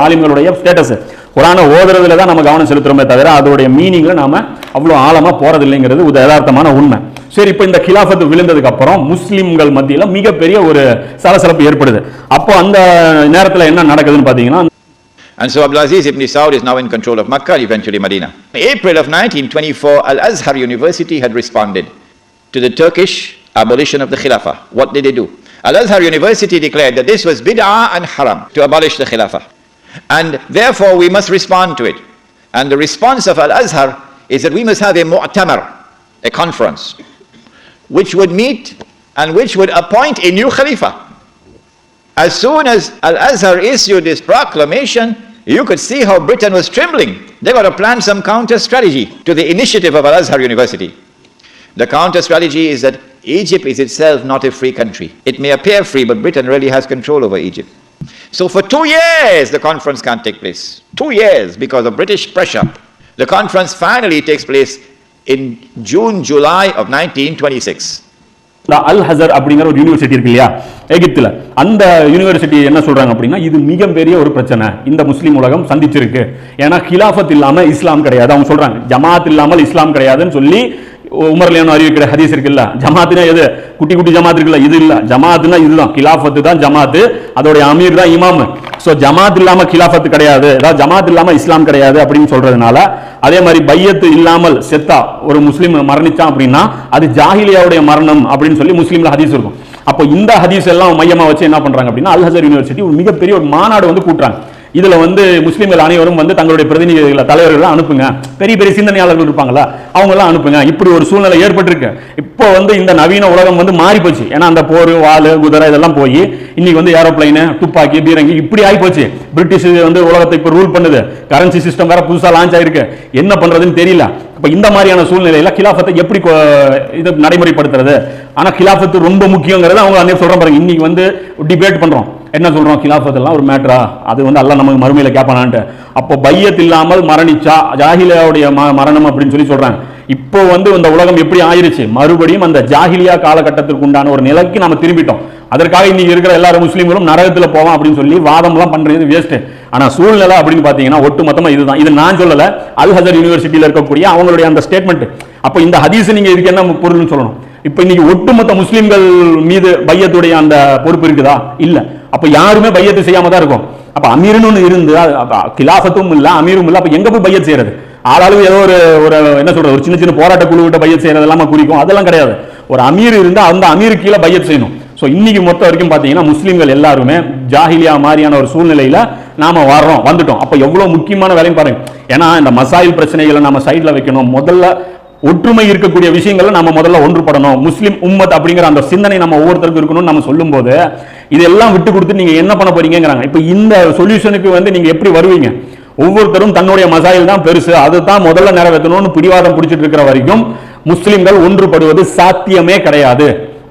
ஆலிம்களுடைய status. குர்ஆனை ஓதுறதுல தான் நம்ம கவனம் செலுத்துறோமே தவிர அதோடைய மீனிங்ல நாம அவ்வளோ ஆழமா போறதில்லைங்கிறது யதார்த்தமான உண்மை. சரி, இப்போ இந்த கிலாஃபத் விழுந்ததுக்கு அப்புறம் முஸ்லிம்கள் மத்தியில மிகப்பெரிய ஒரு சலசலப்பு ஏற்படுது. அப்போ அந்த நேரத்தில் என்ன நடக்குதுன்னு பார்த்தீங்கன்னா, And so Abdul Aziz ibn Saud is now in control of Makkah, eventually Medina. In April of 1924, Al-Azhar University had responded to the Turkish abolition of the Khilafah. What did they do? Al-Azhar University declared that this was bid'ah and haram to abolish the Khilafah. And therefore we must respond to it. And the response of Al-Azhar is that we must have a mu'tamar, a conference, which would meet and which would appoint a new Khalifa. As soon as Al-Azhar issued this proclamation, you could see how Britain was trembling. They got to plan some counter strategy to the initiative of Al-Azhar University. The counter strategy is that Egypt is itself not a free country. It may appear free, but Britain really has control over Egypt. So for 2 years the conference can't take place. 2 years because of British pressure. The conference finally takes place in June, July of 1926. Al hazard அப்படிங்கிற ஒரு university இருக்கு இல்லையா எகிப்துல, அந்த university என்ன சொல்றாங்க அப்படின்னா, இது மிகப்பெரிய ஒரு பிரச்சனை இந்த முஸ்லீம் உலகம் சந்திச்சிருக்கு. ஏன்னா கிலாஃபத் இல்லாம இஸ்லாம் கிடையாது. அவங்க சொல்றாங்க ஜமாத் இல்லாமல் இஸ்லாம் கிடையாதுன்னு சொல்லி உமர்லியானோ அறிவிக்கிற ஹதீஸ் இருக்குல்ல, ஜமாத்துனா எது, குட்டி குட்டி ஜமாத் இருக்குல்ல, இது இல்ல, ஜமாத்துனா இதுதான், கிலாஃபத்து தான் ஜமாத்து, அதோடைய அமீர் தான் இமாம். சோ ஜமாத் இல்லாம கிலாஃபத் கிடையாது, அதாவது ஜமாத் இல்லாம இஸ்லாம் கிடையாது அப்படின்னு சொல்றதுனால, அதே மாதிரி பையத்து இல்லாமல் செத்தா ஒரு முஸ்லீம் மரணிச்சான் அப்படின்னா அது ஜாஹிலியாவுடைய மரணம் அப்படின்னு சொல்லி முஸ்லீம்ல ஹதீஸ் இருக்கும். அப்போ இந்த ஹதீஸ் எல்லாம் மையமா வச்சு என்ன பண்றாங்க அப்படின்னா, அல் ஹசர் யூனிவர்சிட்டி ஒரு மிகப்பெரிய ஒரு மாநாடு வந்து கூட்டுறாங்க. இதுல வந்து முஸ்லிம்கள் அனைவரும் வந்து தங்களுடைய பிரதிநிதிகளை தலைவர்கள் அனுப்புங்க, பெரிய பெரிய சிந்தனையாளர்கள் இருப்பாங்களா அவங்க எல்லாம் அனுப்புங்க. இப்படி ஒரு சூழ்நிலை ஏற்பட்டிருக்கு. இப்போ வந்து இந்த நவீன உலகம் வந்து மாறி போச்சு. ஏன்னா அந்த போர், வாள், குதிரை இதெல்லாம் போய் இன்னைக்கு வந்து ஏரோப்ளைனு, துப்பாக்கி, பீரங்கி இப்படி ஆகி போச்சு. பிரிட்டிஷ் வந்து உலகத்தை இப்போ ரூல் பண்ணுது. கரன்சி சிஸ்டம் வேற புதுசா லான்ச் ஆயிருக்கு. என்ன பண்றதுன்னு தெரியல. இப்ப இந்த மாதிரியான சூழ்நிலையில கிலாஃபத்தை எப்படி இது நடைமுறைப்படுத்துறது? ஆனா கிலாஃபத்து ரொம்ப முக்கியங்கிறது அவங்க அன்னைக்கு சொல்றோம் பாருங்க. இன்னைக்கு வந்து டிபேட் பண்றோம், என்ன சொல்றோம், கிலாஃபத் எல்லாம் ஒரு மேட்டரா, அது வந்து அல்லாஹ் நமக்கு மறுமையில கேட்பானான்ட்டு. அப்போ பையத் இல்லாமல் மரணிச்சா ஜாஹிலியாவுடைய மரணம் அப்படின்னு சொல்லி சொல்றாங்க. இப்போ வந்து இந்த உலகம் எப்படி ஆயிருச்சு, மறுபடியும் அந்த ஜாஹிலியா காலகட்டத்திற்கு உண்டான ஒரு நிலைக்கு நம்ம திரும்பிட்டோம். அதற்காக இன்னைக்கு இருக்கிற எல்லாரும் முஸ்லீம்களும் நரகத்தில் போவோம் அப்படின்னு சொல்லி வாதம் எல்லாம் பண்றது வேஸ்ட். ஆனா சூழ்நிலை அப்படின்னு பாத்தீங்கன்னா ஒட்டு மொத்தமா இதுதான். இது நான் சொல்லல, அல் ஹசர் யூனிவர்சிட்டியில இருக்கக்கூடிய அவங்களுடைய அந்த ஸ்டேட்மெண்ட். அப்ப இந்த ஹதீஸ் நீங்க இதுக்கு என்ன பொருள்னு சொல்லணும். இப்ப இன்னைக்கு ஒட்டுமொத்த முஸ்லிம்கள் மீது பையத்துடைய அந்த பொறுப்பு இருக்குதா? இல்ல. அப்ப யாருமே பையத்து செய்யாம தான் இருக்கும். அப்ப அமீர்னு இருந்து கிலாஃபத்தும் இல்ல, அமீரும் இல்ல, அப்ப எங்க போய் பையத் செய்யறது? ஆளாளுக்கு ஏதோ ஒரு என்ன சொல்றது, ஒரு சின்ன சின்ன போராட்ட குழு கிட்ட பையத் செய்யறது எல்லாம் குறிக்கும், அதெல்லாம் கிடையாது. ஒரு அமீர் இருந்தா அந்த அமீர் கீழே பையத் செய்யணும். ஸோ இன்னைக்கு மொத்த வரைக்கும் பார்த்தீங்கன்னா முஸ்லீம்கள் எல்லாருமே ஜாஹிலியா மாதிரியான ஒரு சூழ்நிலையில நாம வந்துட்டோம். அப்போ எவ்வளவு முக்கியமான வேலைன்னு பாருங்க. ஏன்னா இந்த மசாயில் பிரச்சனைகளை நம்ம சைட்ல வைக்கணும். முதல்ல ஒற்றுமை இருக்கக்கூடிய விஷயங்களை நம்ம முதல்ல ஒன்றுபடணும். முஸ்லிம் உம்மத் அப்படிங்கிற அந்த சிந்தனை நம்ம ஒவ்வொருத்தருக்கும் இருக்கணும்னு நம்ம சொல்லும் போது இதெல்லாம் விட்டு கொடுத்து நீங்க என்ன பண்ண போறீங்கிறாங்க. இப்போ இந்த சொல்யூஷனுக்கு வந்து நீங்க எப்படி வருவீங்க? ஒவ்வொருத்தரும் தன்னுடைய மசாயில் தான் பெருசு, அதுதான் முதல்ல நிறைவேற்றணும்னு பிடிவாதம் பிடிச்சிட்டு இருக்கிற வரைக்கும் முஸ்லிம்கள் ஒன்றுபடுவது சாத்தியமே கிடையாது.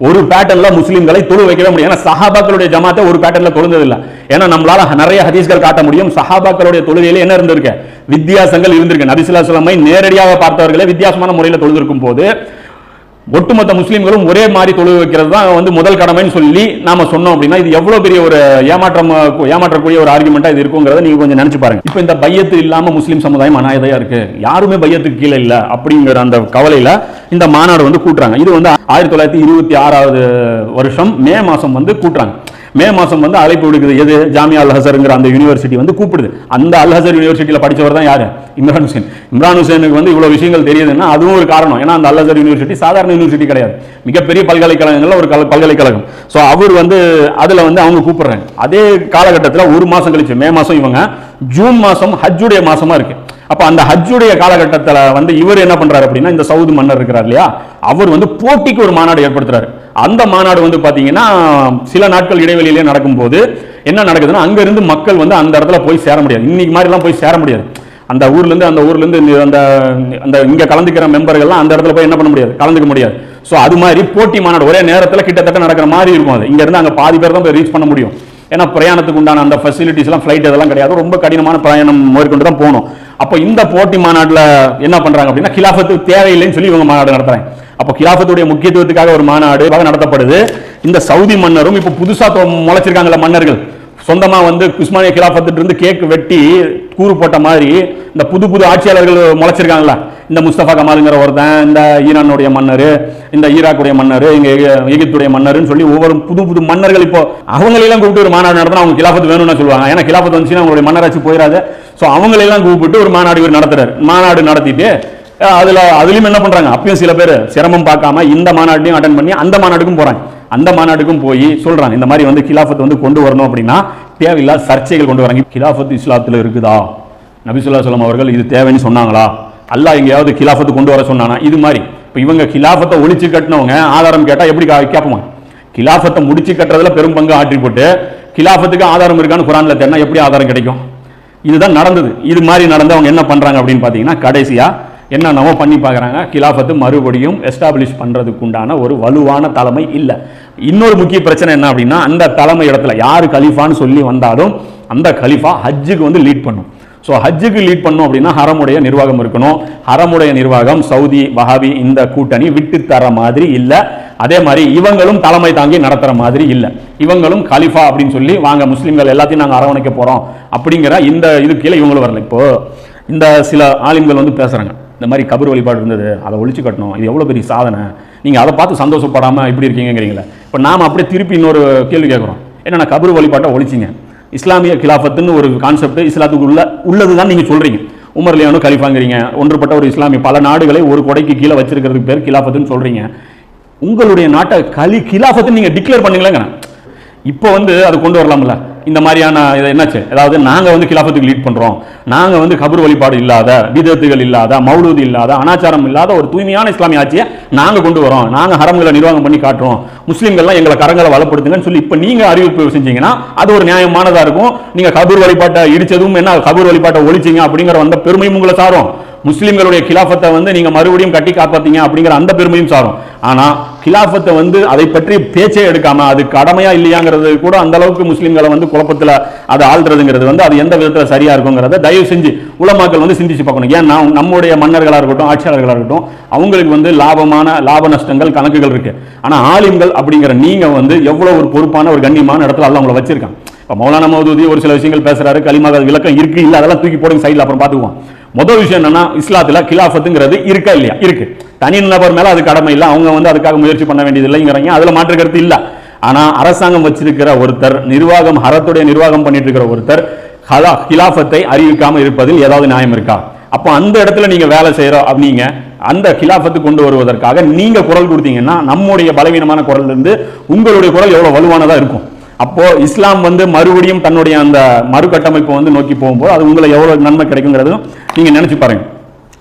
ஒரு பேட்டர்ன்ல முஸ்லிம்களை தொழு வைக்கவே முடியும். ஏன்னா சஹாபாக்களுடைய ஜமாத்தை ஒரு பேட்டர்ன்ல தொழுந்ததில்லை. ஏன்னா நம்மளால நிறைய ஹதீஸ்கள் காட்ட முடியும். சஹாபாக்களுடைய தொழுகையில என்ன இருந்திருக்கு, வித்தியாசங்கள் இருந்திருக்கு. நபி ஸல்லல்லாஹு அலைஹி வஸல்லம் நேரடியாக பார்த்தவர்களே வித்தியாசமான முறையில் தொழுதிருக்கும் போது ஒட்டுமொத்த முஸ்லீம்களும் ஒரே மாதிரி தொழுகை வைக்கிறது தான் வந்து முதல் கடமைன்னு சொல்லி நாம சொன்னோம் அப்படின்னா இது எவ்வளவு பெரிய ஒரு ஏமாற்றக்கூடிய ஒரு ஆர்குமெண்டா இது இருக்குங்கிறத நீங்க கொஞ்சம் நினைச்சு பாருங்க. இப்போ இந்த பையத்து இல்லாம முஸ்லீம் சமுதாயம் அநாயதையா இருக்கு, யாருமே பையத்துக்கு கீழே இல்ல அப்படிங்கிற அந்த கவலையில இந்த மாநாடு வந்து கூட்டுறாங்க. இது வந்து 1926 வருஷம் மே மாசம் வந்து கூட்டுறாங்க. மே மாசம் வந்து அழைப்பு விடுக்குது. எது, ஜாமியா அல் ஹசர்ங்கிற அந்த யூனிவர்சிட்டி வந்து கூப்பிடுது. அந்த அல் ஹசர் யூனிவர்சிட்டியில் படிச்சவர் தான் யாரு, இம்ரான் ஹுசைன். இம்ரான் ஹுசைனுக்கு வந்து இவ்வளவு விஷயங்கள் தெரியுதுன்னா அதுவும் ஒரு காரணம். ஏன்னா அந்த அல் ஹசர் யூனிவர்சிட்டி சாதாரண யூனிவர்சிட்டி கிடையாது, மிகப்பெரிய பல்கலைக்கழகங்கள்ல ஒரு பல்கலைக்கழகம். ஸோ அவர் வந்து அதுல வந்து அவங்க கூப்பிடுறாங்க. அதே காலகட்டத்தில் ஒரு மாசம் கழிச்சு மே மாசம் இவங்க ஜூன் மாசம் ஹஜ்ஜுடைய மாசமா இருக்கு. அப்ப அந்த ஹஜ்ஜுடைய காலகட்டத்தில் வந்து இவர் என்ன பண்றாரு அப்படின்னா, இந்த சவுதி மன்னர் இருக்கிறார் இல்லையா, அவர் வந்து போட்டிக்கு ஒரு மாநாடு ஏற்படுத்துறாரு. அந்த மாநாடு வந்து பாத்தீங்கன்னா சில நாட்கள் இடைவெளியிலே நடக்கும் போது என்ன நடக்குதுன்னா, அங்க இருந்து மக்கள் வந்து அந்த இடத்துல போய் சேர முடியாது. இன்னைக்கு மாதிரி எல்லாம் போய் சேர முடியாது. அந்த ஊர்ல இருந்து அந்த இங்க கலந்துக்கிற மெம்பர்கள்லாம் அந்த இடத்துல போய் என்ன பண்ண முடியாது, கலந்துக்க முடியாது. ஸோ அது மாதிரி போட்டி மாநாடு ஒரே நேரத்தில் கிட்டத்தட்ட நடக்கிற மாதிரி இருக்கும். அது இங்க இருந்து அங்க பாதி பேர் தான் போய் ரீச் பண்ண முடியும். ஏன்னா பிரயாணத்துக்கு உண்டான அந்த ஃபெசிலிட்டிஸ் எல்லாம் ஃபிளைட் இதெல்லாம் கிடையாது, ரொம்ப கடினமான பிரயாணம் மேற்கொண்டு தான் போகணும். அப்போ இந்த போட்டி மாநாட்டில் என்ன பண்றாங்க அப்படின்னா, கிலாஃபத்து தேவையில்லைன்னு சொல்லி இவங்க மாநாடு நடத்துறாங்க. அப்போ கிலாஃபத்துடைய முக்கியத்துவத்துக்காக ஒரு மாநாடு நடத்தப்படுது. இந்த சவுதி மன்னரும் இப்போ புதுசா முளைச்சிருக்காங்கல்ல மன்னர்கள், சொந்தமா வந்து உஸ்மானிய கிலாஃபத்துல இருந்து கேக் வெட்டி கூறு போட்ட மாதிரி இந்த புது புது ஆட்சியாளர்கள் முளைச்சிருக்காங்களா, இந்த முஸ்தபா கமாலுங்கிற ஒருத்தன், இந்த ஈரானுடைய மன்னர், இந்த ஈராக்குடைய மன்னர், இங்க எகிப்துடைய மன்னர்னு சொல்லி ஒவ்வொரு புது புது மன்னர்கள் இப்போ அவங்களெல்லாம் கூப்பிட்டு ஒரு மாநாடு நடத்தினா அவங்க கிலாஃபத் வேணும்னு சொல்லுவாங்க. ஏன்னா கிலாஃபத் வந்துச்சுன்னா அவங்களுடைய மன்னராட்சி போயிடாது. ஸோ அவங்களெல்லாம் கூப்பிட்டு ஒரு மாநாடு இவர் நடத்துறாரு. மாநாடு நடத்திட்டு அதுலயும் என்ன பண்றாங்க, அப்பயும் சில பேர் சிரமம் பார்க்காம இந்த மாநாட்டையும் அட்டன் பண்ணி அந்த மாநாட்டுக்கும் போறாங்க. அந்த மாநாட்டுக்கும் போய் சொல்றாங்க இந்த மாதிரி வந்து கிலாஃபத் வந்து கொண்டு வரணும் அப்படின்னா தேவையில்லாத சர்ச்சைகள் கொண்டு வராங்க. கிலாஃபத் இஸ்லாத்துல இருக்குதா, நபி ஸல்லல்லாஹு அலைஹி வஸல்லம் அவர்கள் இது தேவைன்னு சொன்னாங்களா, அல்லாஹ் எங்கேயாவது கிலாஃபத்து கொண்டு வர சொன்னானா, இது மாதிரி. இப்போ இவங்க கிலாஃபத்தை ஒழிச்சு கட்டினவங்க ஆதாரம் கேட்டா எப்படி கேட்போம்? கிலாஃபத்தை முடிச்சு கட்டுறதுல பெரும் பங்கு ஆற்றி போட்டு கிலாஃபத்துக்கு ஆதாரம் இருக்கான்னு குரான்ல தேடினா எப்படி ஆதாரம் கிடைக்கும்? இதுதான் நடந்தது. இது மாதிரி நடந்து அவங்க என்ன பண்றாங்க அப்படின்னு பாத்தீங்கன்னா கடைசியா என்னென்னவோ பண்ணி பார்க்குறாங்க. கிலாஃபத்து மறுபடியும் எஸ்டாப்ளிஷ் பண்ணுறதுக்கு உண்டான ஒரு வலுவான தலைமை இல்லை. இன்னொரு முக்கிய பிரச்சனை என்ன அப்படின்னா, அந்த தலைமை இடத்துல யார் கலீஃபான்னு சொல்லி வந்தாலும் அந்த கலீஃபா ஹஜ்ஜுக்கு வந்து லீட் பண்ணும். ஸோ ஹஜ்ஜுக்கு லீட் பண்ணும் அப்படின்னா ஹரமுடைய நிர்வாகம் இருக்கணும். ஹரமுடைய நிர்வாகம் சவுதி வஹாபி இந்த கூட்டணி விட்டு தர மாதிரி இல்லை. அதே மாதிரி இவங்களும் தலைமை தாங்கி நடத்துற மாதிரி இல்லை. இவங்களும் கலீஃபா அப்படின்னு சொல்லி வாங்க முஸ்லீம்கள் எல்லாத்தையும் நாங்கள் அரவணைக்க போறோம் அப்படிங்கிற இந்த இது கீழே இவங்களும் வரல. இப்போ இந்த சில ஆலிம்கள் வந்து பேசுறாங்க, இந்த மாதிரி கபர் வழிபாடு இருந்தது, அதை ஒழிச்சு கட்டணும், இது எவ்வளோ பெரிய சாதனை, நீங்கள் அதை பார்த்து சந்தோஷப்படாமல் இப்படி இருக்கீங்கிறீங்களே. இப்போ நாம் அப்படியே திருப்பி இன்னொரு கேள்வி கேட்குறோம், என்னென்ன கபர் வழிபாட்டை ஒழிச்சிங்க, இஸ்லாமிய கிலாஃபத்துன்னு ஒரு கான்செப்ட் இஸ்லாத்துக்கு உள்ளது தான் நீங்கள் சொல்கிறீங்க. உமர்லியானு கலிஃபாங்கிறீங்க, ஒன்றுபட்ட ஒரு இஸ்லாமிய பல நாடுகளை ஒரு கொடைக்கு கீழே வச்சிருக்கிறதுக்கு பேர் கிலாஃபத்துன்னு சொல்கிறீங்க. உங்களுடைய நாட்டை கிலாஃபத்துன்னு நீங்கள் டிக்ளேர் பண்ணீங்களேங்க. இப்போ வந்து அது கொண்டு வரலாம்ல, இந்த மாதிரியான என்னாச்சு, அதாவது நாங்கள் வந்து கிலாஃபத்துக்கு லீட் பண்ணுறோம், நாங்கள் வந்து கபர் வழிபாடு இல்லாத, பிதத்துகள் இல்லாத, மௌலூது இல்லாத, அனாச்சாரம் இல்லாத ஒரு தூய்மையான இஸ்லாமிய ஆட்சியை நாங்கள் கொண்டு வரோம், நாங்கள் ஹரம்களை நிர்வாகம் பண்ணி காட்டுறோம், முஸ்லீம்கள்லாம் எங்களை கரங்களை வளப்படுத்துங்கன்னு சொல்லி இப்போ நீங்கள் அறிவிப்பு செஞ்சீங்கன்னா அது ஒரு நியாயமானதாக இருக்கும். நீங்கள் கபர் வழிபாட்டை இடிச்சதும் என்ன, கபர் வழிபாட்டை ஒழிச்சிங்க அப்படிங்கிற அந்த பெருமையும் உங்களை சாரும். முஸ்லிம்களுடைய கிலாஃபத்தை வந்து நீங்க மறுபடியும் கட்டி காப்பாத்தீங்க அப்படிங்கிற அந்த பெருமையும் சாரும். ஆனா கிலாஃபத்தை வந்து அதை பற்றி பேச்சே எடுக்காம அது கடமையா இல்லையாங்கிறது கூட அந்த அளவுக்கு முஸ்லிம்களை வந்து குழப்பத்துல அதை ஆள்றதுங்கிறது வந்து அது எந்த விதத்துல சரியா இருக்குங்கிறத தயவு செஞ்சு உலமாக்கள் வந்து சிந்திச்சு பார்க்கணும். ஏன்னா நம்முடைய மன்னர்களா இருக்கட்டும், ஆட்சியாளர்களா இருக்கட்டும், அவங்களுக்கு வந்து லாப நஷ்டங்கள் கணக்குகள் இருக்கு. ஆனா ஆலிம்கள் அப்படிங்கிற நீங்க வந்து எவ்வளவு ஒரு பொறுப்பான ஒரு கண்ணியமான இடத்துல அல்ல உங்களை வச்சிருக்காங்க. இப்போ மௌலானா மௌதூதி ஒரு சில விஷயங்கள் பேசுறாரு, கலிமாக விளக்கம் இருக்கு இல்ல, அதெல்லாம் தூக்கி போடுங்க சைடில், அப்புறம் பார்த்துக்குவோம். முதல் விஷயம் என்னன்னா, இஸ்லாத்துல கிலாஃபத்துங்கிறது இருக்கா இல்லையா? இருக்கு. தனி நபர் மேல அது கடமை இல்லை, அவங்க வந்து அதுக்காக முயற்சி பண்ண வேண்டியது இல்லைங்கிறாங்க, அதுல மாற்று கருத்து இல்ல. ஆனா அரசாங்கம் வச்சிருக்கிற ஒருத்தர், நிர்வாகம் ஹரத்துடைய நிர்வாகம் பண்ணிட்டு இருக்கிற ஒருத்தர் கிலாஃபத்தை அறிவிக்காம இருப்பதில் ஏதாவது நியாயம் இருக்கா? அப்போ அந்த இடத்துல நீங்க வேலை செய்யறோம் அப்படிங்க, அந்த கிலாஃபத்து கொண்டு வருவதற்காக நீங்க குரல் கொடுத்தீங்கன்னா நம்முடைய பலவீனமான குரல் இருந்து உங்களுடைய குரல் எவ்வளவு வலுவானதா இருக்கும். அப்போ இஸ்லாம் வந்து மறுபடியும் தன்னுடைய அந்த மறுகட்டமைப்பை வந்து நோக்கி போகும்போது அது உங்களை எவ்வளவு நன்மை கிடைக்குங்கிறதும் நீங்க நினைச்சு பாருங்க.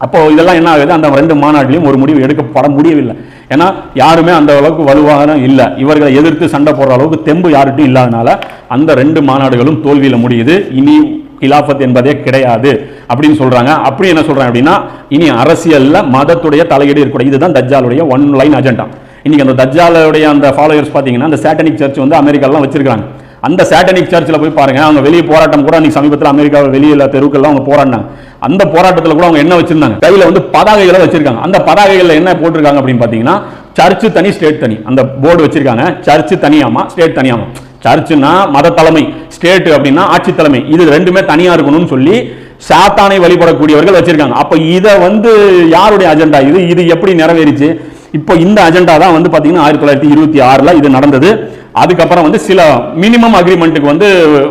அப்போ இதெல்லாம் என்ன ஆகுது, அந்த 2 மாநாட்டிலையும் ஒரு முடிவு எடுக்கப்பட முடியவில்லை. ஏன்னா யாருமே அந்த அளவுக்கு வலுவாக இல்லை, இவர்களை எதிர்த்து சண்டை போடுற அளவுக்கு தெம்பு யார்கிட்டும் இல்லாதனால அந்த 2 மாநாடுகளும் தோல்வியில முடியுது. இனி கிலாஃபத் என்பதே கிடையாது அப்படின்னு சொல்றாங்க. அப்படி என்ன சொல்றாங்க அப்படின்னா, இனி அரசியல்ல மதத்துடைய தலையீடு இருக்கக்கூடாது. இதுதான் தஜ்ஜாலுடைய ஒன் லைன் அஜெண்டா. இன்னைக்கு அந்த தஜ்ஜாலுடைய அந்த ஃபாலோயர்ஸ் பார்த்தீங்கன்னா, அந்த சாட்டனிக் சர்ச் வந்து அமெரிக்காலாம் வச்சிருக்காங்க. அந்த சாட்டனிக் சர்ச்சில் போய் பாருங்க, அவங்க வெளியே போராட்டம் கூட அன்னைக்கு சமீபத்தில் அமெரிக்காவில் வெளியில் தெருக்கெல்லாம் அவங்க போராடினாங்க. அந்த போராட்டத்தில் கூட அவங்க என்ன வச்சிருந்தாங்க, கையில் வந்து பதாகைகளை வச்சிருக்காங்க. அந்த பதாகைகளில் என்ன போட்டிருக்காங்க அப்படின்னு பார்த்தீங்கன்னா, சர்ச்சு தனி ஸ்டேட் தனி, அந்த போர்டு வச்சிருக்காங்க. Church தனியாமா, state தனியாமா. சர்ச்சுனா மத தலைமை, ஸ்டேட் அப்படின்னா ஆட்சி தலைமை, இது ரெண்டுமே தனியா இருக்கணும்னு சொல்லி சாத்தானை வழிபடக்கூடியவர்கள் வச்சிருக்காங்க. அப்ப இதை வந்து யாருடைய அஜெண்டா இது? இது எப்படி நிறைவேறிச்சு? இப்போ இந்த அஜெண்டா தான் வந்து பாத்தீங்கன்னா 1926 இது நடந்தது. அதுக்கப்புறம் வந்து சில மினிமம் அக்ரிமெண்ட்டுக்கு வந்து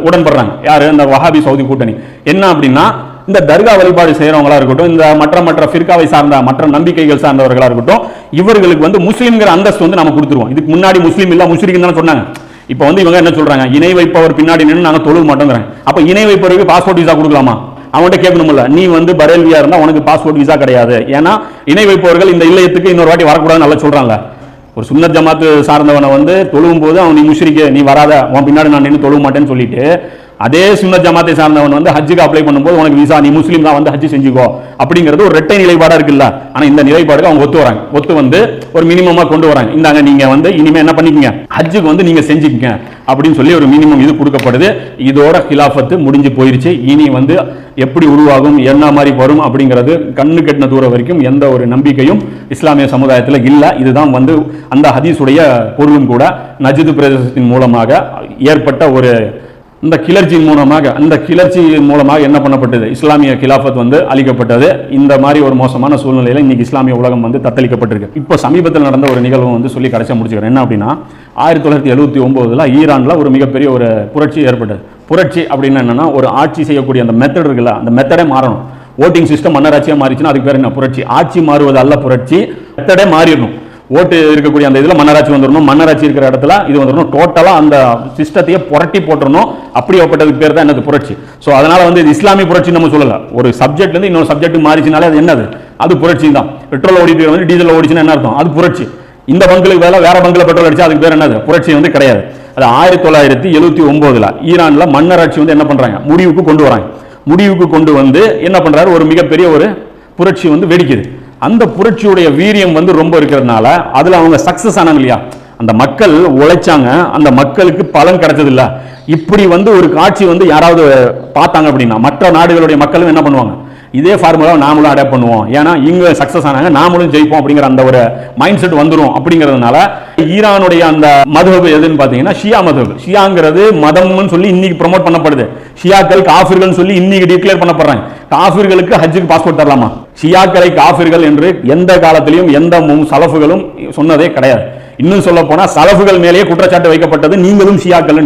உடன்படுறாங்க. யாரு? இந்த வஹாபி சவுதி கூட்டணி. என்ன அப்படின்னா, இந்த தர்கா வழிபாடு செய்யறவங்களா இருக்கட்டும், இந்த மற்ற ஃபிர்காவை சார்ந்த மற்ற நம்பிக்கைகள் சார்ந்தவர்களா இருக்கட்டும், இவர்களுக்கு வந்து முஸ்லீம்ங்கிற அந்தஸ்து வந்து நம்ம கொடுத்துருவோம். இதுக்கு முன்னாடி முஸ்லீம் இல்ல முஷ்ரிக்னு தானே சொன்னாங்க. இப்போ வந்து இவங்க என்ன சொல்றாங்க, இணை வைப்பவர் பின்னாடி நின்று நாங்க தொழுக மாட்டோங்கிறாங்க. அப்ப இணை வைப்பவருக்கு பாஸ்போர்ட் விசா கொடுக்கலாமா? அவன்கிட்ட கேட்கணும்ல, நீ வந்து பரேல்வியா இருந்தா உனக்கு பாஸ்போர்ட் விசா கிடையாது. ஏன்னா இணை வைப்பவர்கள் இந்த இல்லத்துக்கு இன்னொரு வாட்டி வரக்கூடாதுன்னு நல்லா சொல்றாங்க. ஒரு சுன்னத் ஜமாத்து சார்ந்தவனை வந்து தொழுவும் போது அவன் நீ முஷ்ரிக்கு, நீ வராத, உன் பின்னாடி நான் நின்று தொழுவ மாட்டேன்னு சொல்லிட்டு, அதே சுன்னத் ஜமாத்தை சார்ந்தவன் வந்து ஹஜ்ஜுக்கு அப்ளை பண்ணும்போது உனக்கு விசா, நீ முஸ்லீம் தான் வந்து ஹஜ் செஞ்சுக்கோ அப்படிங்கிறது ஒரு இரட்டை நிலைப்பாடா இருக்குல்ல. ஆனா இந்த நிலைப்பாடுக்கு அவங்க ஒத்து வராங்க. ஒத்து வந்து ஒரு மினிமமா கொண்டு வராங்க. இந்தாங்க நீங்க வந்து இனிமே என்ன பண்ணிக்கங்க, ஹஜ்ஜுக்கு வந்து நீங்க செஞ்சுக்கங்க அப்படின்னு சொல்லி ஒரு மினிமம் இது கொடுக்கப்படுது. இதோட கிலாஃபத்து முடிஞ்சு போயிருச்சு. இனி வந்து எப்படி உருவாகும், என்ன மாதிரி வரும் அப்படிங்கிறது கண்ணு கெட்டின தூரம் வரைக்கும் எந்த ஒரு நம்பிக்கையும் இஸ்லாமிய சமுதாயத்தில் இல்லை. இதுதான் வந்து அந்த ஹதீஸுடைய பொருளும் கூட. நஜ்து பிரதேசத்தின் மூலமாக ஏற்பட்ட ஒரு இந்த கிளர்ச்சியின் மூலமாக என்ன பண்ணப்பட்டது, இஸ்லாமிய கிலாஃபத் வந்து அளிக்கப்பட்டது. இந்த மாதிரி ஒரு மோசமான சூழ்நிலையில் இன்னைக்கு இஸ்லாமிய உலகம் வந்து தத்தளிக்கப்பட்டிருக்கு. இப்போ சமீபத்தில் நடந்த ஒரு நிகழ்வு வந்து சொல்லி கடைசியாக முடிச்சுக்கிறேன். என்ன அப்படின்னா 1979 ஈரானில் ஒரு மிகப்பெரிய ஒரு புரட்சி ஏற்பட்டது. புரட்சி அப்படின்னு என்னன்னா, ஒரு ஆட்சி செய்யக்கூடிய அந்த மெத்தட் இருக்குல்ல, அந்த மெத்தடே மாறணும். ஓட்டிங் சிஸ்டம் மன்னராட்சியாக மாறிச்சுன்னா அதுக்கு பேர் என்ன, புரட்சி. ஆட்சி மாறுவது அல்ல புரட்சி, மெத்தடே மாறிடணும். ஓட்டு இருக்கக்கூடிய அந்த இதில் மன்னராட்சி வந்துடணும், மன்னராட்சி இருக்கிற இடத்துல இது வந்துடணும், டோட்டலாக அந்த சிஸ்டத்தையே புரட்டி போட்டுறணும். அப்படிப்பட்டதுக்கு பேர் தான் என்னது, புரட்சி. ஸோ அதனால வந்து இது இஸ்லாமிய புரட்சி நம்ம சொல்லலை. ஒரு சப்ஜெக்ட்லேருந்து இன்னொரு சப்ஜெக்ட் மாறிச்சுனாலே அது என்னது, அது புரட்சி தான். பெட்ரோல் ஓடிட்டு வந்து டீசல் ஓடிச்சுன்னா என்ன அர்த்தம், அது புரட்சி. இந்த பங்குக்கு வேற பங்குல பெட்ரோல் அடிச்சா அதுக்கு பேர் என்னது, புரட்சி வந்து கிடையாது. அது 1979 ஈரான்ல மன்னராட்சி வந்து என்ன பண்றாங்க, முடிவுக்கு கொண்டு வராங்க. முடிவுக்கு கொண்டு வந்து என்ன பண்றாரு, ஒரு மிகப்பெரிய ஒரு புரட்சி வந்து வெடிக்குது. அந்த புரட்சியுடைய வீரியம் வந்து ரொம்ப இருக்கிறதுனால அதுல அவங்க சக்சஸ் ஆனாங்க இல்லையா, அந்த மக்கள் உழைச்சாங்க, அந்த மக்களுக்கு பலன் கிடைச்சது இல்ல. இப்படி வந்து ஒரு காட்சி வந்து யாராவது பார்த்தாங்க அப்படின்னா மற்ற நாடுகளுடைய மக்களும் என்ன பண்ணுவாங்க, இதே ஃபார்முலா நாமளும் அடாப்ட் பண்ணுவோம், ஏன்னா இங்க சக்சஸ் ஆனாங்க நாமளும் ஜெயிப்போம் அப்படிங்கிற அந்த ஒரு மைண்ட் செட் வந்துடும். அப்படிங்கிறதுனால ஈரானுடைய அந்த மதுஹப் எதுன்னு பாத்தீங்கன்னா ஷியா மதுஹப். ஷியாங்கிறது மதம்னு சொல்லி இன்னைக்கு ப்ரமோட் பண்ணப்படுது. ஷியாக்கள் காஃபிர்கள் சொல்லி இன்னைக்கு டிக்ளேர் பண்ணப்படுறாங்க. காஃபிர்களுக்கு ஹஜ்ஜுக்கு பாஸ்போர்ட் தரலாமா? ஷியாக்களை காஃபிர்கள் என்று எந்த காலத்திலையும் எந்த சலஃபுகளும் சொன்னதே கிடையாது. இன்னும் சொல்ல போனா சலஃபுகள் மேலேயே குற்றச்சாட்டு வைக்கப்பட்டது, நீங்களும் ஷியாக்கள்.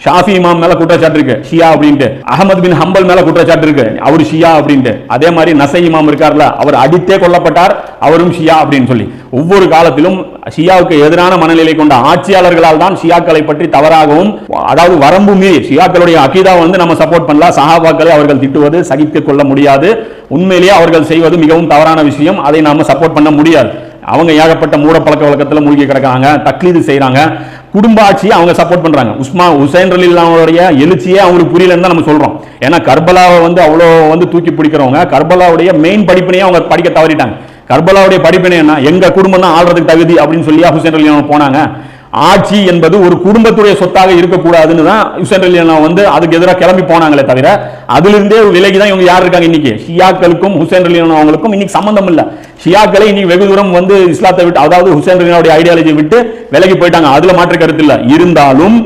ஷாஃபி இமாம் மேல குற்றச்சாட்டு இருக்கு ஷியா அப்படின்ட்டு, அகமது பின் ஹம்பல் மேல குற்றச்சாட்டு இருக்கு அவர் ஷியா அப்படின்ட்டு. அதே மாதிரி நசை இமாம் இருக்கார்ல, அவர் அடித்தே கொல்லப்பட்டார், அவரும் ஷியா அப்படின்னு சொல்லி. ஒவ்வொரு காலத்திலும் ஷியாவுக்கு எதிரான மனநிலை கொண்ட ஆட்சியாளர்களால் தான் ஷியாக்களை பற்றி தவறாகவும், அதாவது வரம்பு மீறி ஷியாக்களுடைய அகீதா வந்து நம்ம சப்போர்ட் பண்ணலாம். சஹாபாக்களை அவர்கள் திட்டுவது சகித்துக் கொள்ள முடியாது. உண்மையிலேயே அவர்கள் செய்வது மிகவும் தவறான விஷயம், அதை நாம சப்போர்ட் பண்ண முடியாது. அவங்க ஏகப்பட்ட மூட பழக்க வழக்கத்தில் மூழ்கி கிடக்காங்க, தக்லீது செய்யறாங்க, குடும்ப ஆட்சியை அவங்க சப்போர்ட் பண்றாங்க. ஹுசைன் ரலியல்லாஹுடைய எழுச்சியே அவங்களுக்கு புரியலன்னு தான் நம்ம சொல்றோம். ஏன்னா கர்பலாவை வந்து அவ்வளோ வந்து தூக்கி பிடிக்கிறவங்க கர்பலாவுடைய மெயின் படிப்பினையே அவங்க படிக்க தவறிட்டாங்க. கர்பலாவுடைய படிப்பினை என்ன, எங்க குடும்பம் தான் ஆள்றதுக்கு தகுதி அப்படின்னு சொல்லி ஹுசைன் ரலியல்லாஹு போனாங்க. ஆட்சி என்பது ஒரு குடும்பத்துடைய சொத்தாக இருக்கக்கூடாதுன்னு தான் ஹுசைன் ரலியல்லாஹு வந்து அதுக்கு எதிராக கிளம்பி போனாங்களே தவிர, அதிலிருந்தே விலகி தான் இவங்க யார் இருக்காங்க இன்னைக்கு, ஷியாக்களுக்கும் ஹுசைன் ரலியல்லாஹு அவங்களுக்கும் இன்னைக்கு சம்பந்தம் இல்லை. ஷியாக்களை இன்னைக்கு வெகு தூரம் வந்து இஸ்லாத்தை விட்டு, அதாவது ஹுசைன் ரலியல்லாஹுடைய ஐடியாலஜி விட்டு விலகி போயிட்டாங்க. அதுல மாற்று கருத்து இல்லை. இருந்தாலும்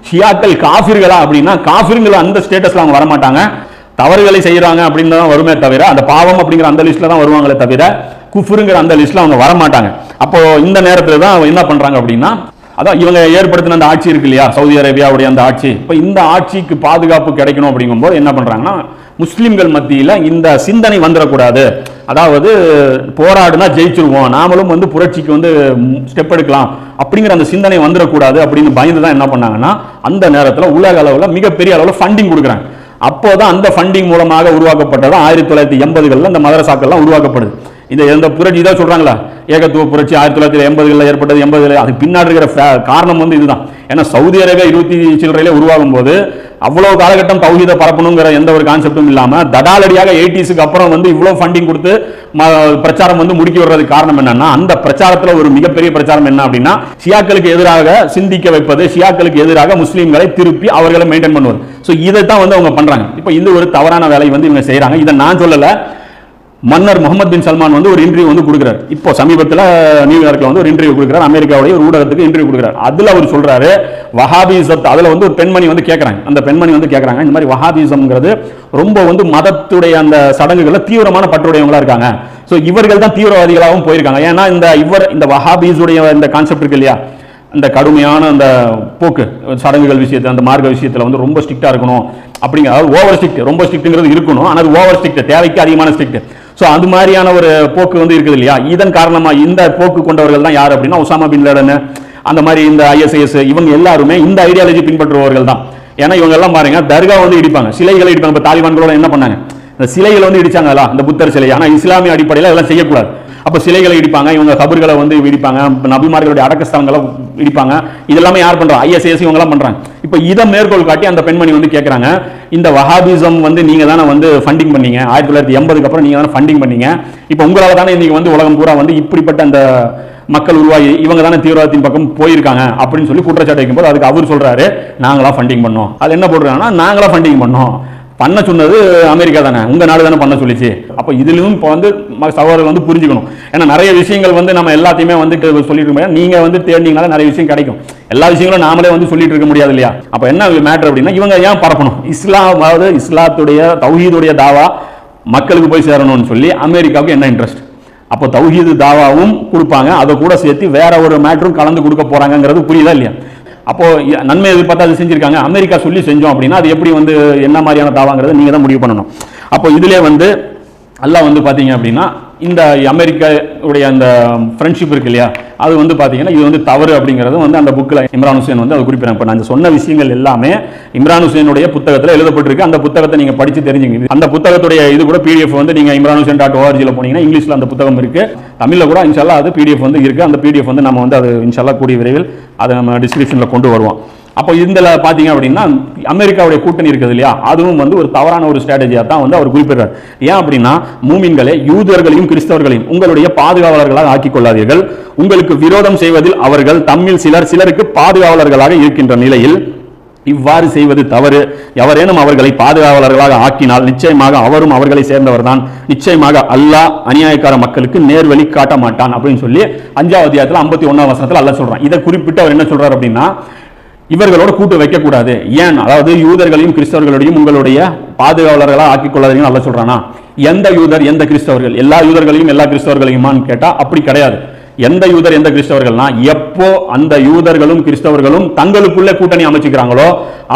ஷியாக்கள் காஃபிர்களா அப்படின்னா, காஃபிர்கள் அந்த ஸ்டேட்டஸ்ல அவங்க வரமாட்டாங்க. தவறுகளை செய்யறாங்க அப்படின்னு தான் வருமே தவிர, அந்த பாவம் அப்படிங்கிற அந்த லிஸ்ட்ல தான் வருவாங்களே தவிர குஃபுருங்கிற அந்த லிஸ்ட்ல அவங்க வரமாட்டாங்க. அப்போ இந்த நேரத்தில் தான் என்ன பண்றாங்க அப்படின்னா, அதான் இவங்க ஏற்படுத்தின அந்த ஆட்சி இருக்கு இல்லையா, சவுதி அரேபியாவுடைய அந்த ஆட்சி. இப்போ இந்த ஆட்சிக்கு பாதுகாப்பு கிடைக்கணும் அப்படிங்கும்போது என்ன பண்றாங்கன்னா, முஸ்லிம்கள் மத்தியில இந்த சிந்தனை வந்துடக்கூடாது. அதாவது போராடுனா ஜெயிச்சிருவோம், நாமளும் வந்து புரட்சிக்கு வந்து ஸ்டெப் எடுக்கலாம் அப்படிங்கிற அந்த சிந்தனை வந்துடக்கூடாது அப்படின்னு பயந்து தான் என்ன பண்ணாங்கன்னா, அந்த நேரத்தில் உலக அளவில் மிகப்பெரிய அளவில் ஃபண்டிங் கொடுக்குறாங்க. அப்போதான் அந்த ஃபண்டிங் மூலமாக உருவாக்கப்பட்டது 1980களில் இந்த மதரசாக்கள்லாம் உருவாக்கப்படுது. இந்த புரட்சி தான் சொல்றாங்களா, ஏகத்துவ புரட்சி 1980களில் ஏற்பட்டது. 80 அதுக்கு பின்னாடி இருக்கிற காரணம் வந்து இதுதான். ஏன்னா சவுதி அரேபியா 20 சில்லறையில உருவாகும் போது அவ்வளவு காலகட்டம் தௌஹீதை பரப்பணுங்கிற எந்த ஒரு கான்செப்டும் இல்லாம தடாலடியாக 80ஸ்க்கு அப்புறம் வந்து இவ்வளவு ஃபண்டிங் கொடுத்து பிரச்சாரம் வந்து முடுக்கி வர்றதுக்கு காரணம் என்னன்னா, அந்த பிரச்சாரத்துல ஒரு மிகப்பெரிய பிரச்சாரம் என்ன அப்படின்னா, ஷியாக்களுக்கு எதிராக சிந்திக்க வைப்பது, ஷியாக்களுக்கு எதிராக முஸ்லீம்களை திருப்பி அவர்களை மெயின்டைன் பண்ணுவது. ஸோ இதை தான் வந்து அவங்க பண்றாங்க. இப்போ இது ஒரு தவறான வேலை வந்து இவங்க செய்யறாங்க. இதை நான் சொல்லல, மன்னர் முகமது பின் சல்மான் வந்து ஒரு இன்டர்வியூ வந்து கொடுக்குறாரு. இப்போ சமீபத்தில் நியூயார்க்ல வந்து ஒரு இன்டர்வியூ கொடுக்குறாரு, அமெரிக்காவுடைய ஒரு ஊடகத்துக்கு இன்டர்வியூ கொடுக்குறாரு. அதுல அவர் சொல்றாரு வஹாபிசம். அதுல வந்து ஒரு பெண்மணி வந்து கேட்கறாங்க, அந்த பெண்மணி வந்து கேட்கறாங்க, இந்த மாதிரி வஹாபிசம்ங்கிறது ரொம்ப வந்து மதத்துடைய அந்த சடங்குகள்ல தீவிரமான பற்றுடையவங்களா இருக்காங்க. ஸோ இவர்கள் தான் தீவிரவாதிகளாகவும் போயிருக்காங்க. ஏன்னா இந்த வஹாபிஸுடைய இந்த கான்செப்ட் இருக்கு இல்லையா, இந்த கடுமையான அந்த போக்கு சடங்குகள் விஷயத்தில், அந்த மார்க்க விஷயத்தில் வந்து ரொம்ப ஸ்ட்ரிக்டா இருக்கணும் அப்படிங்கிற, அதாவது ஓவர் ஸ்ட்ரிக்ட், ரொம்ப ஸ்ட்ரிக்ட்ங்கிறது இருக்கணும், ஆனால் ஓவர் ஸ்ட்ரிக்ட், தேவைக்கு அதிகமான ஸ்ட்ரிக்ட். ஸோ அது மாதிரியான ஒரு போக்கு வந்து இருக்குது இல்லையா. இதன் காரணமாக இந்த போக்கு கொண்டவர்கள் தான் யார் அப்படின்னா, உசாமா பின் லேடன், அந்த மாதிரி இந்த ISIS, இவங்க எல்லாருமே இந்த ஐடியாலஜி பின்பற்றுபவர்கள் தான். ஏன்னா இவங்க எல்லாம் பாருங்க, தர்கா வந்து இடிப்பாங்க, சிலைகளை இடிப்பாங்க. இப்போ தாலிபான்களோட என்ன பண்ணாங்க, இந்த சிலைகளை வந்து இடிச்சாங்களா, இந்த புத்தர் சிலை. ஆனால் இஸ்லாமிய அடிப்படையில் அதெல்லாம் செய்யக்கூடாது. அப்போ சிலைகளை இடிப்பாங்க, இவங்க கபர்களை வந்து இடிப்பாங்க, நபிமார்களுடைய அடக்கஸ்தலங்களை இடிப்பாங்க. இதெல்லாமே யார் பண்றாங்க, ISIS இவங்கெல்லாம் பண்றாங்க. இப்போ இதை மேற்கோள் காட்டி அந்த பெண்மணி வந்து கேட்கறாங்க, இந்த வஹாபிசம் வந்து நீங்க தானே வந்து ஃபண்டிங் பண்ணீங்க, 1980க்கு அப்புறம் நீங்க தானே ஃபண்டிங் பண்ணீங்க, இப்போ உங்களால தானே இன்னைக்கு வந்து உலகம் பூரா வந்து இப்படிப்பட்ட அந்த மக்கள் உருவாகி இவங்க தானே தீவிரவாதத்தின் பக்கம் போயிருக்காங்க அப்படின்னு சொல்லி குற்றச்சாட்டு வைக்கும்போது அதுக்கு அவர் சொல்றாரு, நாங்களா ஃபண்டிங் பண்ணோம். அது என்ன போடுறாங்கன்னா, நாங்களா ஃபண்டிங் பண்ணோம், பண்ண சொன்னது அமெரிக்கா தானே, உங்க நாடு தானே பண்ண சொல்லிச்சு. அப்போ இதுலயும் இப்போ வந்து சகோதரர்கள் வந்து புரிஞ்சுக்கணும். ஏன்னா நிறைய விஷயங்கள் வந்து நம்ம எல்லாத்தையுமே வந்து சொல்லிட்டு இருக்க முடியாது. நீங்க வந்து தேடினீங்கனால நிறைய விஷயம் கிடைக்கும். எல்லா விஷயங்களும் நாமளே வந்து சொல்லிட்டு இருக்க முடியாது இல்லையா. அப்போ என்ன மேட்டர் அப்படின்னா, இவங்க ஏன் பரப்பணும், இஸ்லாம், அதாவது இஸ்லாத்துடைய தௌஹீதுடைய தாவா மக்களுக்கு போய் சேரணும்னு சொல்லி அமெரிக்காவுக்கு என்ன இன்ட்ரெஸ்ட்? அப்போ தௌஹீது தாவாவும் கொடுப்பாங்க, அதை கூட சேர்த்து வேற ஒரு மேட்டரும் கலந்து கொடுக்க போறாங்கிறது புரியுதா இல்லையா. அப்போ நன்மை எதிர்பார்த்து அது செஞ்சிருக்காங்க, அமெரிக்கா சொல்லி செஞ்சோம் அப்படின்னா அது எப்படி வந்து என்ன மாதிரியான தாவாங்கிறது நீங்க தான் முடிவு பண்ணணும். அப்போ இதுல வந்து அல்லாஹ் வந்து பாத்தீங்க அப்படின்னா இந்த அமெரிக்காவுடைய அந்த ஃப்ரெண்ட்ஷிப் இருக்கு இல்லையா, அது வந்து பாத்தீங்கன்னா இது வந்து தவறு அப்படிங்கிறது வந்து அந்த புக்கில் இம்ரான் ஹுசைன் வந்து அது குறிப்பிடுறாங்க. இப்போ நான் சொன்ன விஷயங்கள் எல்லாமே இம்ரான் ஹுசைனுடைய புத்தகத்தில் எழுதப்பட்டிருக்கு. அந்த புத்தகத்தை நீங்க படிச்சு தெரிஞ்சுங்க. அந்த புத்தகத்துடைய இது கூட பிடிஎஃப் வந்து நீங்க imranhussain.org போனீங்கன்னா இங்கிலீஷ்ல அந்த புத்தகம் இருக்கு, தமிழ்ல கூட இன்ஷால்லா அது பிடிஎஃப் வந்து இருக்கு. அந்த பிடிஎஃப் வந்து நம்ம வந்து அது இன்ஷால்லா கூடிய விரைவில் அதை நம்ம டிஸ்கிரிப்ஷன்ல கொண்டு வருவோம். அப்போ இதுல பாத்தீங்க அப்படின்னா அமெரிக்காவுடைய கூட்டணி இருக்குது இல்லையா, அதுவும் வந்து ஒரு தவறான ஒரு ஸ்ட்ராட்டஜியா தான் வந்து அவர் குறிப்பிடுறார். ஏன் அப்படின்னா, மூமின்களே யூதர்களையும் கிறிஸ்தவர்களையும் உங்களுடைய பாதுகாவலர்களாக ஆக்கிக் கொள்ளாதீர்கள். உங்களுக்கு விரோதம் செய்வதில் அவர்கள் தம்மில் சிலருக்கு பாதுகாவலர்களாக இருக்கின்ற நிலையில் இவ்வாறு செய்வது தவறு. எவரேனும் அவர்களை பாதுகாவலர்களாக ஆக்கினால் நிச்சயமாக அவரும் அவர்களை சேர்ந்தவர் தான். நிச்சயமாக அல்லாஹ் அநியாயக்கார மக்களுக்கு நேர்வழி காட்ட மாட்டான் அப்படின்னு சொல்லி 5வது அத்தியாயத்தில் 51ஆம் வசனத்தில் அல்லாஹ் சொல்றான். இதை குறிப்பிட்டு அவர் என்ன சொல்றார் அப்படின்னா, இவர்களோட கூட்டு வைக்க கூடாது. ஏன், அதாவது யூதர்களையும் கிறிஸ்தவர்களையும் உங்களுடைய பாதுகாவலர்களாக ஆக்கிக் கொள்ளாதீங்கன்னு அல்லாஹ் சொல்றானா? எந்த யூதர் எந்த கிறிஸ்தவர்கள், எல்லா யூதர்களையும் எல்லா கிறிஸ்தவர்களையுமான்னு கேட்டா அப்படி கிடையாது. எந்த யூதர் எந்த கிறிஸ்தவர்கள்னா, எப்போ அந்த யூதர்களும் கிறிஸ்தவர்களும் தங்களுக்குள்ள கூட்டணி அமைச்சுக்கிறாங்களோ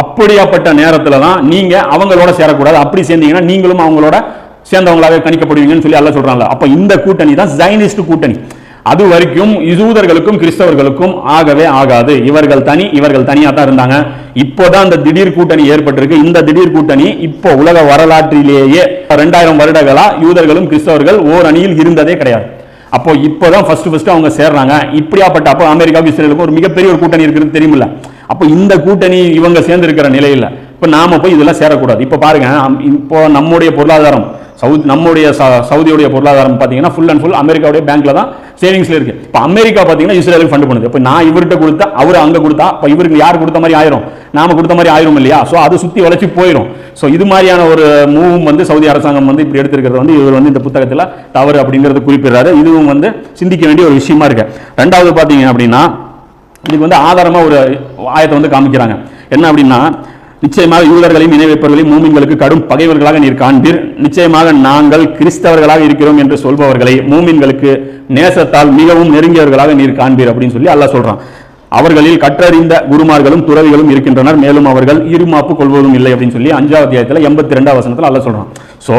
அப்படியாப்பட்ட நேரத்துல தான் நீங்க அவங்களோட சேரக்கூடாது. அப்படி சேர்ந்தீங்கன்னா நீங்களும் அவங்களோட சேர்ந்தவங்களாக கணிக்கப்படுவீங்கன்னு சொல்லி அல்லாஹ் சொல்றாங்க. அப்ப இந்த கூட்டணி தான் ஜைனிஸ்ட் கூட்டணி. அது வரைக்கும் யூதர்களுக்கும் கிறிஸ்தவர்களுக்கும் ஆகவே ஆகாது. இவர்கள் தனி, இவர்கள் தனியா தான் இருந்தாங்க. இப்போதான் அந்த திடீர் கூட்டணி ஏற்பட்டிருக்கு. இந்த திடீர் கூட்டணி இப்போ உலக வரலாற்றிலேயே 2000 வருடங்களா யூதர்களும் கிறிஸ்தவர்கள் ஓர் அணியில் இருந்ததே கிடையாது. அப்போ இப்போதான் ஃபர்ஸ்ட் அவங்க சேர்றாங்க. இப்படியாப்பட்ட அப்போ அமெரிக்காவுக்கும் இஸ்ரேலுக்கும் ஒரு மிகப்பெரிய ஒரு கூட்டணி இருக்கிறது தெரியுமில்ல. அப்போ இந்த கூட்டணி இவங்க சேர்ந்து இருக்கிற நிலையில இப்போ நாம போய் இதெல்லாம் சேரக்கூடாது. இப்போ பாருங்க, இப்போ நம்முடைய பொருளாதாரம் நம்முடைய சவுதியுடைய பொருளாதாரம் பார்த்தீங்கன்னா ஃபுல் அண்ட் ஃபுல் அமெரிக்காவுடைய பேங்க்ல தான் சேவிங்ஸ்ல இருக்கு. இப்போ அமெரிக்கா பார்த்தீங்கன்னா இஸ்ரேலுக்கு ஃபண்ட் பண்ணுது. இப்போ நான் இவர்கிட்ட கொடுத்தா அவர் அங்க கொடுத்தா இப்போ இவருக்கு யார் கொடுத்த மாதிரி ஆயிரும், நாம கொடுத்த மாதிரி ஆயிரும் இல்லையா. ஸோ அது சுத்தி வளைச்சு போயிடும். ஸோ இது மாதிரியான ஒரு மூவும் வந்து சவுதி அரசாங்கம் வந்து இப்படி எடுத்திருக்கிறது வந்து இவர் வந்து இந்த புத்தகத்தில் தவறு அப்படிங்கிறது குறிப்பிடுறாரு. இதுவும் வந்து சிந்திக்க வேண்டிய ஒரு விஷயமா இருக்கு. ரெண்டாவது பார்த்தீங்க அப்படின்னா, இதுக்கு வந்து ஆதாரமா ஒரு ஆயத்தை வந்து காமிக்கிறாங்க. என்ன அப்படின்னா, நிச்சயமாக யூதர்களையும் இணை வைப்பவர்களையும் மூமின்களுக்கு கடும் பகைவர்களாக நீர் காண்பீர். நிச்சயமாக நாங்கள் கிறிஸ்தவர்களாக இருக்கிறோம் என்று சொல்பவர்களை மூமின்களுக்கு நேசத்தால் மிகவும் நெருங்கியவர்களாக நீர் காண்பீர் அப்படின்னு சொல்லி அல்லாஹ் சொல்றான். அவர்களில் கற்றறிந்த குருமார்களும் துறவிகளும் இருக்கின்றனர், மேலும் அவர்கள் இருமாப்பு கொள்வதும் இல்லை அப்படின்னு சொல்லி 5வது அத்தியாயத்தில் 82ஆம் வசனத்தில் அல்லாஹ் சொல்றான். சோ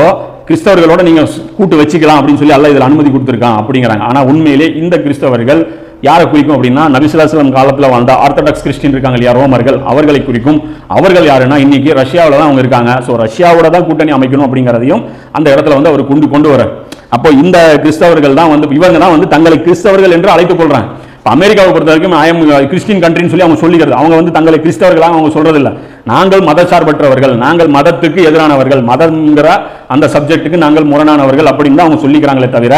கிறிஸ்தவர்களோட நீங்க கூட்டு வச்சுக்கலாம் அப்படின்னு சொல்லி அல்லாஹ் இதில் அனுமதி கொடுத்திருக்கான் அப்படிங்கிறாங்க. ஆனா உண்மையிலே இந்த கிறிஸ்தவர்கள் யாரை குறிக்கும் அப்படின்னா, நபி ஸல்லல்லாஹு அலைஹி வஸல்லம் காலத்தில் வாழ்ந்த ஆர்த்தடாக்ஸ் கிறிஸ்டின் இருக்காங்க இல்லையா, ரோமர்கள், அவர்களை குறிக்கும். அவர்கள் யாருன்னா இன்னைக்கு ரஷ்யாவில் தான் அவங்க இருக்காங்க. ஸோ ரஷ்யாவோட தான் கூட்டணி அமைக்கணும் அப்படிங்கிறதையும் அந்த இடத்துல வந்து அவர் கொண்டு வர. அப்போ இந்த கிறிஸ்தவர்கள் தான் வந்து இவங்க தான் வந்து தங்களை கிறிஸ்தவர்கள் என்று அழைத்துக் கொள்றாங்க. அமெரிக்காவை பொறுத்த வரைக்கும் ஐ எம் கிறிஸ்டின் கண்ட்ரின்னு சொல்லி அவங்க சொல்லிக்கிறது. அவங்க வந்து தங்களை கிறிஸ்தவர்களாக அவங்க சொல்றது இல்லை. நாங்கள் மதச்சார்பற்றவர்கள், நாங்கள் மதத்துக்கு எதிரானவர்கள், மதம்ங்கிற அந்த சப்ஜெக்ட்டுக்கு நாங்கள் முரணானவர்கள் அப்படின்னு தான் அவங்க சொல்லிக்கிறாங்களே தவிர,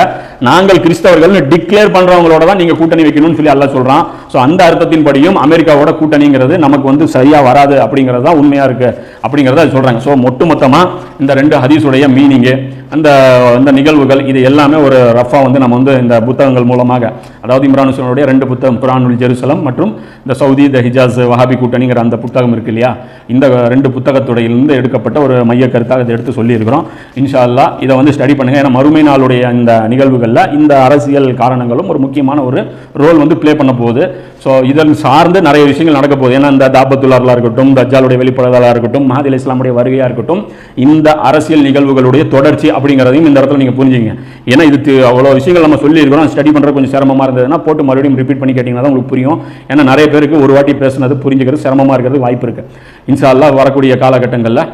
நாங்கள் கிறிஸ்தவர்கள் டிக்ளேர் பண்றவங்களோட தான் நீங்க கூட்டணி வைக்கணும்னு சொல்லி அல்லாஹ் சொல்றான். ஸோ அந்த அர்த்தத்தின்படியும் அமெரிக்காவோட கூட்டணிங்கிறது நமக்கு வந்து சரியா வராது அப்படிங்கிறது தான் உண்மையா இருக்கு அப்படிங்கிறத சொல்றாங்க. ஸோ மொத்தமா இந்த 2 ஹதீஸுடைய மீனிங்கு, அந்த நிகழ்வுகள், இது எல்லாமே ஒரு ரஃபா வந்து நம்ம வந்து இந்த புத்தகங்கள் மூலமாக, அதாவது இம்ரான் ஹுசைனுடைய 2 புத்தகம், குர்ஆனுல் ஜெருசலம் மற்றும் இந்த சவுதி த ஹிஜாஸ் வஹாபி கூட்டணிங்கிற அந்த புத்தகம் இருக்கு இல்லையா, இந்த 2 புத்தகத்துடையிலிருந்து எடுக்கப்பட்ட ஒரு மைய கருத்தாக இதை எடுத்து சொல்லியிருக்கிறோம். இன்ஷா அல்லாஹ் இதை வந்து ஸ்டடி பண்ணுங்க. ஏன்னா மறுமை நாளுடைய இந்த நிகழ்வுகளில் இந்த அரசியல் காரணங்களும் ஒரு முக்கியமான ஒரு ரோல் வந்து பிளே பண்ண போகுது. ஸோ இதன் சார்ந்து நிறைய விஷயங்கள் நடக்க போகுது. ஏன்னா இந்த தாபத்துல்லாஹ் இருக்கட்டும், தஜ்ஜாலுடைய வெளிப்படுதலாக இருக்கட்டும், மஹதி அலைஹிஸ்ஸலாமுடைய வருகையாக இருக்கட்டும், இந்த அரசியல் நிகழ்வுகளுடைய தொடர்ச்சி அப்படிங்கிறதையும் இந்த இடத்துல நீங்கள் புரிஞ்சுங்க. ஏன்னா இது அவ்வளோ விஷயங்கள் நம்ம சொல்லியிருக்கிறோம். ஸ்டடி பண்ணுறது கொஞ்சம் சிரமமாக இருந்ததுன்னா போட்டு மறுபடியும் ரிப்பீட் பண்ணி கேட்டிங்கன்னா தான் உங்களுக்கு புரியும். ஏன்னா நிறைய பேருக்கு ஒரு வாட்டி பேசுனது புரிஞ்சுக்கிறது சிரமமாக இருக்கிறது வாய்ப்பு இருக்குது. இன்ஷா அல்லாஹ் வரக்கூடிய காலகட்டங்களில்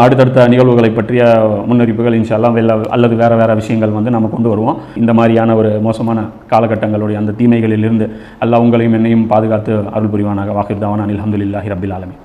அடுத்தடுத்த நிகழ்வுகளை பற்றிய முன்னறிப்புகள் இன்ஷா அல்லாஹ் அல்லது வேறு விஷயங்கள் வந்து நம்ம கொண்டு வருவோம். இந்த மாதிரியான ஒரு மோசமான காலகட்டங்களுடைய அந்த தீமைகளிலிருந்து அல்லாஹ் உங்களையும் என்னையும் பாதுகாத்து அருள் புரிவானாக. வாஹிர் தாவானா அல்ஹம்துலில்லாஹி ரப்பில் ஆலமீன்.